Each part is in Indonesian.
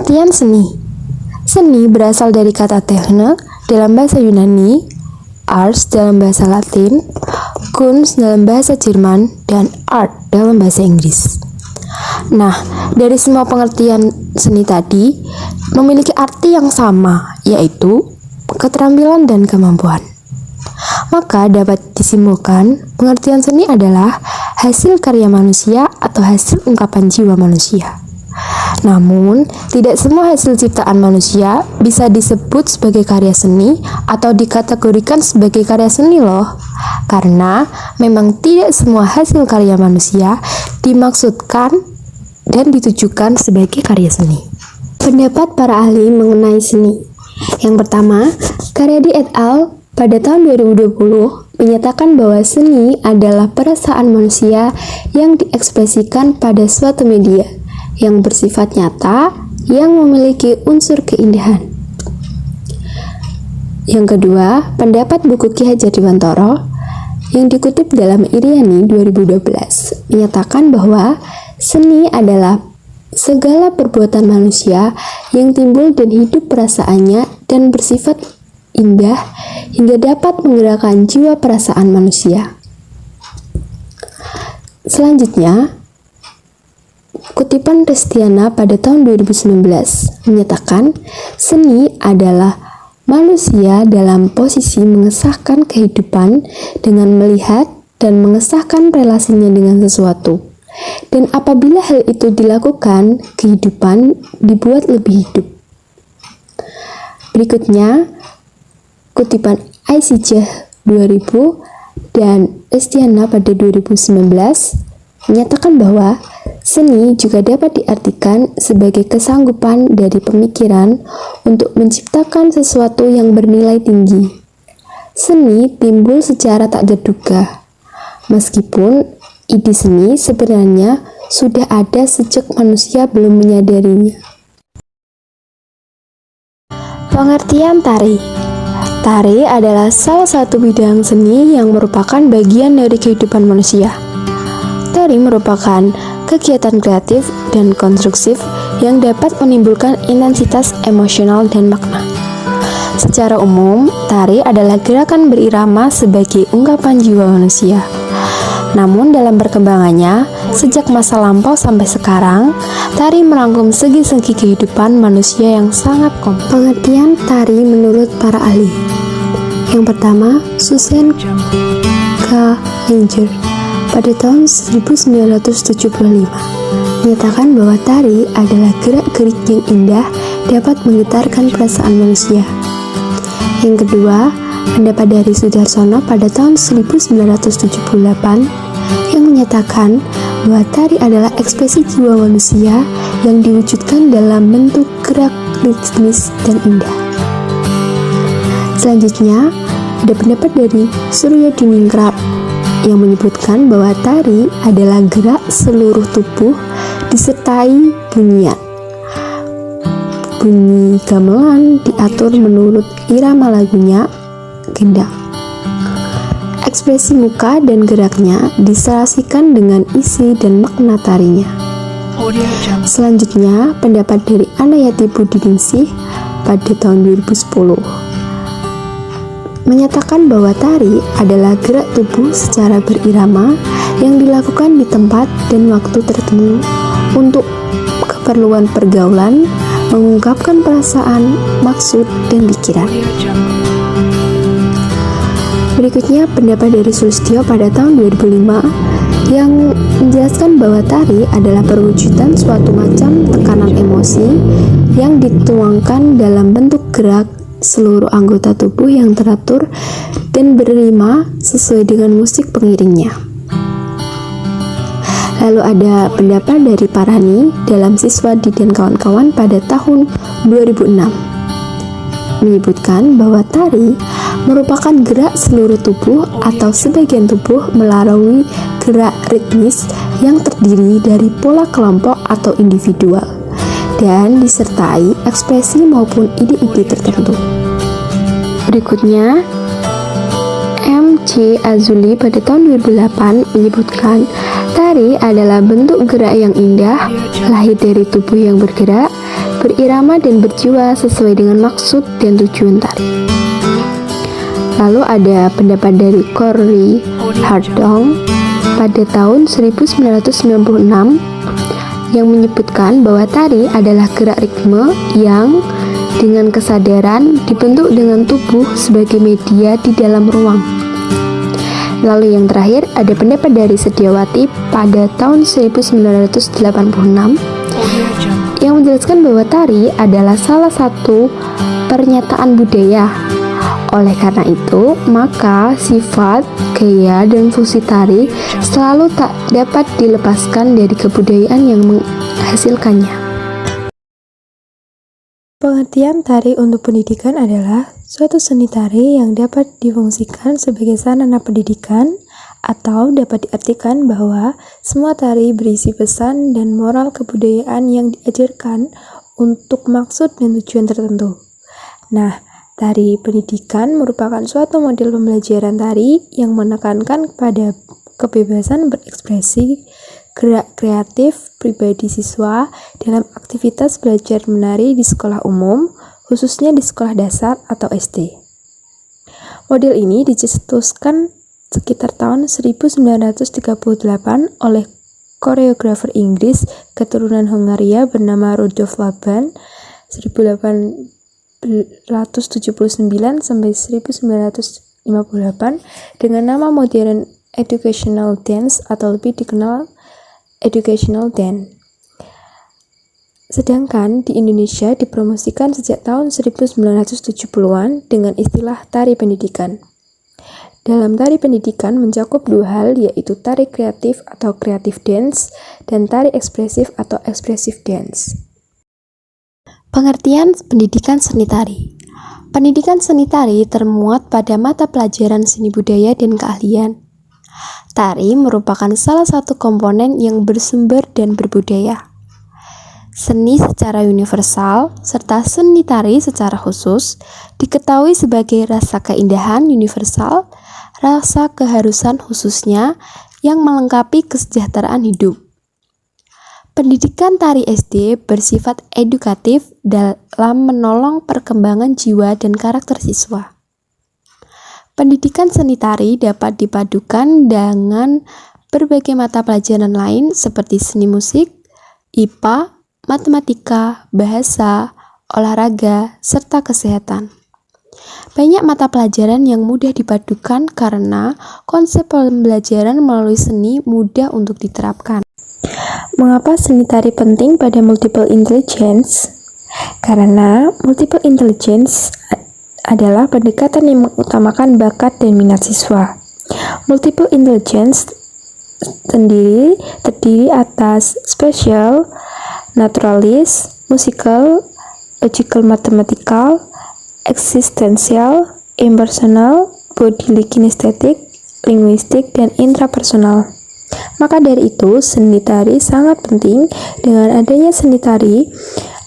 Pengertian seni. Seni berasal dari kata techne dalam bahasa Yunani, ars dalam bahasa Latin, Kunst dalam bahasa Jerman, dan art dalam bahasa Inggris. Nah, dari semua pengertian seni tadi memiliki arti yang sama, yaitu keterampilan dan kemampuan. Maka dapat disimpulkan pengertian seni adalah hasil karya manusia atau hasil ungkapan jiwa manusia. Namun, tidak semua hasil ciptaan manusia bisa disebut sebagai karya seni atau dikategorikan sebagai karya seni loh. Karena memang tidak semua hasil karya manusia dimaksudkan dan ditujukan sebagai karya seni. Pendapat para ahli mengenai seni. Yang pertama, Karyadi et al. Pada tahun 2020 menyatakan bahwa seni adalah perasaan manusia yang diekspresikan pada suatu media yang bersifat nyata, yang memiliki unsur keindahan. Yang kedua, pendapat buku Ki Hajar Dewantara yang dikutip dalam Iriani 2012 menyatakan bahwa seni adalah segala perbuatan manusia yang timbul dan hidup perasaannya dan bersifat indah hingga dapat menggerakkan jiwa perasaan manusia. Selanjutnya, kutipan Restiana pada tahun 2019 menyatakan seni adalah manusia dalam posisi mengesahkan kehidupan dengan melihat dan mengesahkan relasinya dengan sesuatu. Dan apabila hal itu dilakukan, kehidupan dibuat lebih hidup. Berikutnya, kutipan ICJ 2000 dan Restiana pada 2019 menyatakan bahwa seni juga dapat diartikan sebagai kesanggupan dari pemikiran untuk menciptakan sesuatu yang bernilai tinggi. Seni timbul secara tak terduga, meskipun ide seni sebenarnya sudah ada sejak manusia belum menyadarinya. Pengertian tari. Tari adalah salah satu bidang seni yang merupakan bagian dari kehidupan manusia. Tari merupakan kegiatan kreatif dan konstruksif yang dapat menimbulkan intensitas emosional dan makna. Secara umum, tari adalah gerakan berirama sebagai ungkapan jiwa manusia. Namun dalam perkembangannya, sejak masa lampau sampai sekarang, tari merangkum segi-segi kehidupan manusia yang sangat kompleks. Pengertian tari menurut para ahli. Yang pertama, Susan K. Langer pada tahun 1975 menyatakan bahwa tari adalah gerak-gerik yang indah dapat menggetarkan perasaan manusia. Yang kedua, pendapat dari Sudarsono pada tahun 1978 yang menyatakan bahwa tari adalah ekspresi jiwa manusia yang diwujudkan dalam bentuk gerak ritmis dan indah. Selanjutnya, ada pendapat dari Surya Diningrat yang menyebutkan bahwa tari adalah gerak seluruh tubuh disertai bunyian. Bunyi gamelan diatur menurut irama lagunya gendang. Ekspresi muka dan geraknya diserasikan dengan isi dan makna tarinya. Selanjutnya, pendapat dari Anayati Budiningsih pada tahun 2010 menyatakan bahwa tari adalah gerak tubuh secara berirama yang dilakukan di tempat dan waktu tertentu untuk keperluan pergaulan, mengungkapkan perasaan, maksud, dan pikiran. Berikutnya pendapat dari Sulistyo pada tahun 2005 yang menjelaskan bahwa tari adalah perwujudan suatu macam tekanan emosi yang dituangkan dalam bentuk gerak seluruh anggota tubuh yang teratur dan berrima sesuai dengan musik pengiringnya. Lalu ada pendapat dari Parani dalam Siswadi dan kawan-kawan pada tahun 2006 menyebutkan bahwa tari merupakan gerak seluruh tubuh atau sebagian tubuh melalui gerak ritmis yang terdiri dari pola kelompok atau individual dan disertai ekspresi maupun ide-ide tertentu. Berikutnya, M.C. Azuli pada tahun 2008 menyebutkan tari adalah bentuk gerak yang indah, lahir dari tubuh yang bergerak, berirama dan berjiwa sesuai dengan maksud dan tujuan tari. Lalu ada pendapat dari Corey Hardong pada tahun 1996 yang menyebutkan bahwa tari adalah gerak ritme yang dengan kesadaran dibentuk dengan tubuh sebagai media di dalam ruang. Lalu yang terakhir ada pendapat dari Sediawati pada tahun 1986 yang menjelaskan bahwa tari adalah salah satu pernyataan budaya. Oleh karena itu, maka sifat, gaya, dan fungsi tari selalu tak dapat dilepaskan dari kebudayaan yang menghasilkannya. Pengertian tari untuk pendidikan adalah suatu seni tari yang dapat difungsikan sebagai sarana pendidikan, atau dapat diartikan bahwa semua tari berisi pesan dan moral kebudayaan yang diajarkan untuk maksud dan tujuan tertentu. Nah, tari pendidikan merupakan suatu model pembelajaran tari yang menekankan pada kebebasan berekspresi, gerak kreatif pribadi siswa dalam aktivitas belajar menari di sekolah umum, khususnya di sekolah dasar atau SD. Model ini dicetuskan sekitar tahun 1938 oleh koreografer Inggris keturunan Hongaria bernama Rudolf Laban 1879 sampai 1958 dengan nama modern educational dance atau lebih dikenal educational dance. Sedangkan di Indonesia dipromosikan sejak tahun 1970-an dengan istilah tari pendidikan. Dalam tari pendidikan mencakup dua hal, yaitu tari kreatif atau creative dance dan tari ekspresif atau expressive dance. Pengertian pendidikan seni tari. Pendidikan seni tari termuat pada mata pelajaran seni budaya dan keahlian. Tari merupakan salah satu komponen yang bersumber dan berbudaya. Seni secara universal serta seni tari secara khusus diketahui sebagai rasa keindahan universal, rasa keharusan khususnya yang melengkapi kesejahteraan hidup. Pendidikan tari SD bersifat edukatif dalam menolong perkembangan jiwa dan karakter siswa. Pendidikan seni tari dapat dipadukan dengan berbagai mata pelajaran lain seperti seni musik, IPA, matematika, bahasa, olahraga, serta kesehatan. Banyak mata pelajaran yang mudah dipadukan karena konsep pembelajaran melalui seni mudah untuk diterapkan. Mengapa seni tari penting pada multiple intelligence? Karena multiple intelligence adalah pendekatan yang mengutamakan bakat dan minat siswa. Multiple intelligence terdiri atas spatial, naturalis, musical, logical mathematical, existential, impersonal, bodily kinesthetic, linguistik, dan intrapersonal. Maka dari itu, seni tari sangat penting. Dengan adanya seni tari,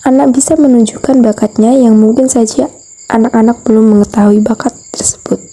anak bisa menunjukkan bakatnya yang mungkin saja anak-anak belum mengetahui bakat tersebut.